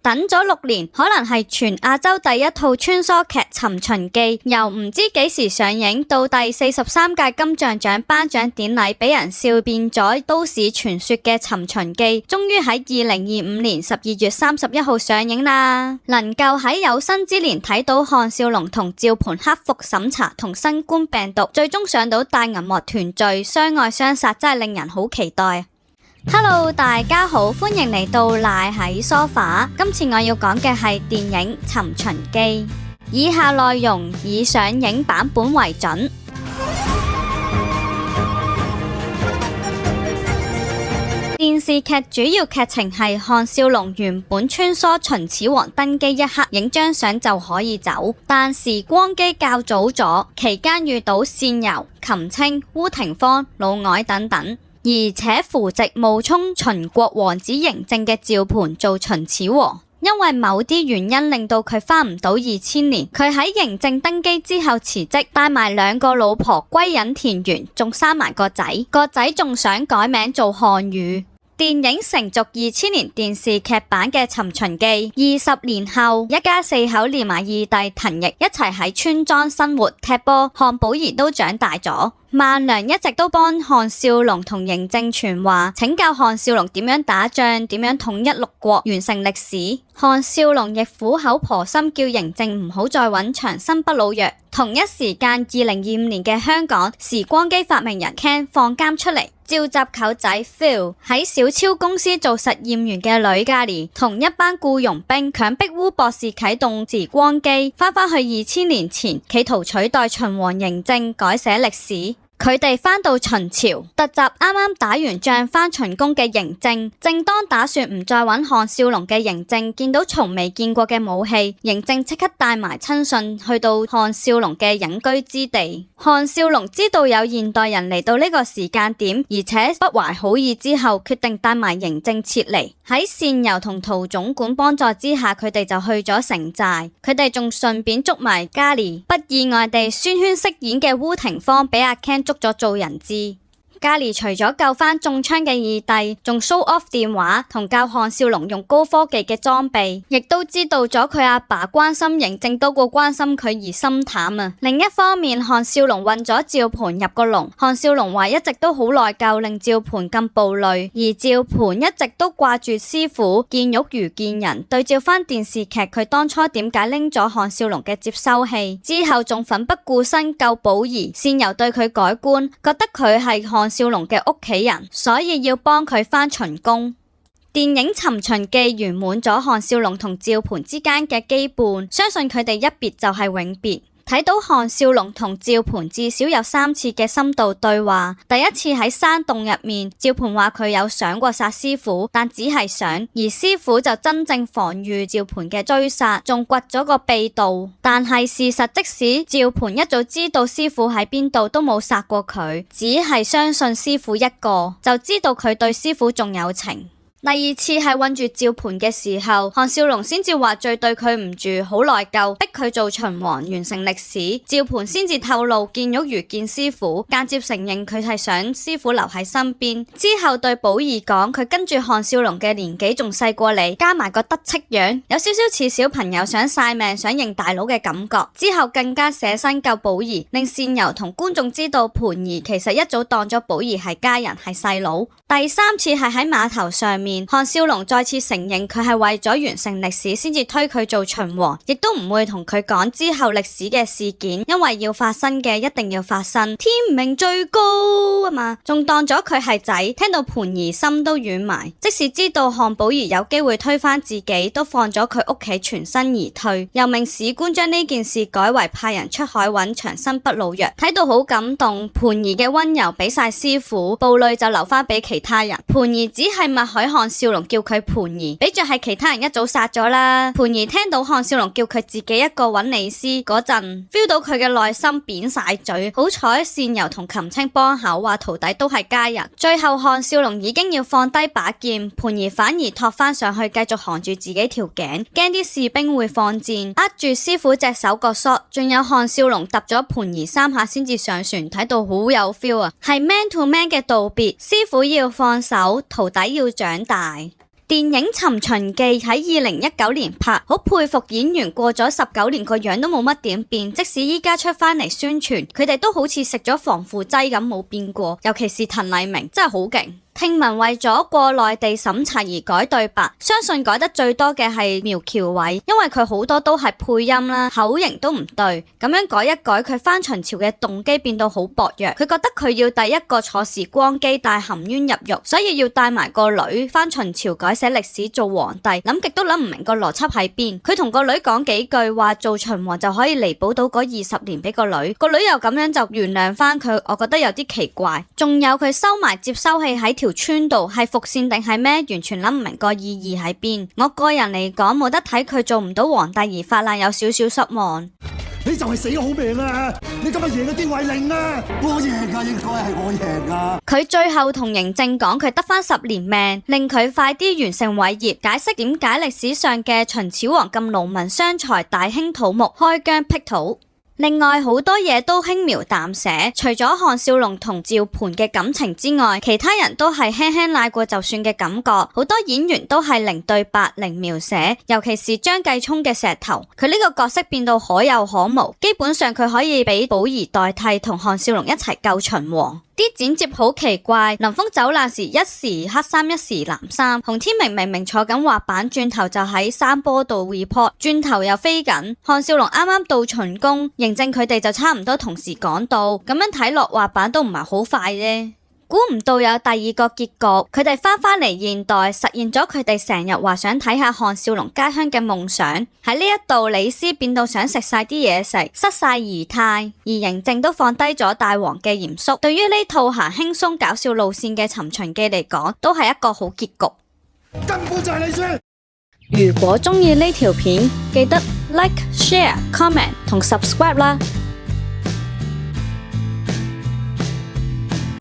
等咗6年，可能係全亞洲第一套穿梭劇《尋秦記》，由唔知幾時上映到第43屆金像獎頒獎典禮俾人笑變咗都市傳說嘅《尋秦記》，終於喺2025年12月31號上映啦！能夠喺有生之年睇到項少龍同趙盤克服審查同新冠病毒，最終上到大銀幕團聚，相愛相殺，真係令人好期待。Hello， 大家好，歡迎嚟到賴喺梳化。今次我要講嘅係電影《尋秦記》，以下內容以上映版本為準。電視劇主要劇情係項少龍原本穿梭秦始皇登基一刻影張相就可以走，但時光機較早咗，期間遇到倩柔、秦青、烏廷芳、嫪毐等等。而且扶植冒充秦國王子嬴政嘅趙盤做秦始皇，因為某啲原因令到佢返唔到2000年，佢喺嬴政登基之後辭職，帶埋2個老婆歸隱田園，仲生埋個仔，個仔仲想改名做項羽。電影承續2000年電視劇版嘅《尋秦記》，20年後一家4口連埋二弟滕奕一齊喺村莊生活踢波，項寶兒都長大咗。萬良一直都幫項少龍同嬴政傳話，請教項少龍點樣打仗，點樣統一六國，完成歷史。項少龍亦苦口婆心叫嬴政唔好再揾長生不老藥。同一時間，2025年嘅香港，時光機發明人 Ken 放監出嚟，召集舅仔 Phil 喺小超公司做實驗員嘅女嘉莉同一班僱傭兵強迫鄔博士啟動時光機，翻返去2000年前，企圖取代秦王嬴政，改寫歷史。佢哋返到秦朝，突襲啱啱打完仗返秦宮嘅嬴政，正當打算唔再揾項少龍嘅嬴政，見到從未見過嘅武器，嬴政即刻帶埋親信去到項少龍嘅隱居之地。項少龍知道有現代人嚟到呢個時間點，而且不懷好意之後，決定帶埋嬴政撤離。喺倩柔同陶總管幫助之下，佢哋就去咗城寨。佢哋仲順便捉埋嘉莉，不意外地孫軒飾演嘅烏廷芳俾阿 Ken 捉咗做人質。嘉莉除咗救返中槍嘅二弟，仲 show off 電話同教項少龍用高科技嘅裝備，亦都知道咗佢阿爸關心嬴政多過關心佢而心淡啊。另一方面，項少龍運咗趙盤入個籠，項少龍話一直都好內疚，令趙盤咁暴戾，而趙盤一直都掛住師傅，見玉如見人。對照返電視劇，佢當初點解拎咗項少龍嘅接收器，之後仲奮不顧身救寶兒，倩柔對佢改觀，覺得佢係項少龍嘅屋企人，所以要幫佢返秦宮。電影《尋秦記》圓滿咗項少龍同趙盤之間嘅羈絆，相信佢哋一別就係永別。睇到項少龍同趙盤至少有3次嘅深度對話。第一次喺山洞入面，趙盤話佢有想過殺師傅，但只係想，而師傅就真正防禦趙盤嘅追殺，仲掘咗個秘道。但係事實即使趙盤一早知道師傅喺邊度，都冇殺過佢，只係相信師傅一個，就知道佢對師傅仲有情。第二次係困住趙盤嘅時候，項少龍先至話最對佢唔住，好內疚，逼佢做秦王，完成歷史。趙盤先至透露見玉如見師傅，間接承認佢係想師傅留喺身邊。之後對寶兒講，佢跟住項少龍嘅年紀仲細過你，加埋個得戚樣，有少少似小朋友想晒命想認大佬嘅感覺。之後更加捨身救寶兒，令倩柔同觀眾知道盤兒其實一早當咗寶兒係家人，係細佬。第三次係喺碼頭上面，項少龍再次承認佢係為咗完成歷史先至推佢做秦王，亦都唔會同佢講之後歷史嘅事件，因為要發生嘅一定要發生，天命最高啊嘛，仲當咗佢係仔，聽到盤兒心都軟埋。即使知道項寶兒有機會推翻自己，都放咗佢屋企全身而退，又命史官將呢件事改為派人出海揾長生不老藥，睇到好感動。盤兒嘅溫柔俾晒師傅，暴戾就留翻俾其他人。盤兒只係默許項少龍叫佢盤兒，比着係其他人一早殺咗啦。盤兒聽到項少龍叫佢自己一個揾李斯嗰陣 ，feel 到佢嘅內心扁晒嘴。好彩倩柔同秦青幫口，話徒弟都係家人。最後項少龍已經要放低把劍，盤兒反而托翻上去，繼續扛住自己條頸，驚啲士兵會放箭，握住師傅隻手個 shot，仲有項少龍揼咗盤兒3下先至上船，睇到好有 feel 啊，係 man to man 嘅道別，師傅要放手，徒弟要長大。電影《尋秦記》喺2019年拍，好佩服演員過咗19年個樣都冇乜點變，即使依家出翻嚟宣傳，佢哋都好似食咗防腐劑咁冇變過，尤其是滕麗明真係好勁。聽聞為咗過內地審查而改對白，相信改得最多嘅係苗僑偉，因為佢好多都係配音啦，口型都唔對，咁樣改一改，佢返秦朝嘅動機變到好薄弱。佢覺得佢要第一個坐時光機帶含冤入獄，所以要帶埋個女返秦朝改寫歷史做皇帝，諗極都諗唔明個邏輯喺邊。佢同個女講幾句話做秦王就可以彌補到嗰20年俾個女，個女又咁樣就原諒返佢，我覺得有啲奇怪。仲有佢收埋接收器喺條村度係伏線定係咩？完全諗唔明個意義喺邊。我個人嚟講冇得睇佢做唔到皇帝而發爛，有少少失望。你就係死好命啊！你今日贏嘅丁偉令啊！我贏啊，應該係我贏啊！佢最後同嬴政講佢得返10年命，令佢快啲完成偉業，解釋點解歷史上嘅秦始皇咁勞民傷財、大興土木、開疆闢土。另外好多嘢都輕描淡寫，除咗項少龍同趙盤嘅感情之外，其他人都係輕輕賴過就算嘅感覺。好多演員都係零對白、零描寫，尤其是張繼聰嘅石頭，佢呢個角色變到可有可無，基本上佢可以俾寶儀代替，同項少龍一齊救秦王。啲剪接好奇怪，林峰走難時一時黑衫一時藍衫，洪天明明坐緊滑板，轉頭就喺山坡度 report， 轉頭又飛緊。項少龍啱啱到秦宮，嬴政佢哋就差唔多同時趕到，咁樣睇落滑板都唔係好快啫。估唔到有第二個結局，佢哋返嚟現代，實現咗佢哋成日話想睇下項少龍家鄉嘅夢想。喺呢一度，李斯變到想食晒啲嘢食，失晒儀態，而嬴政都放低咗大王嘅嚴肅。對於呢套行輕鬆搞笑路線嘅《尋秦記》嚟講，都係一個好結局。根本就係你輸。如果鍾意呢條片，記得 like、share、comment 同 subscribe 啦。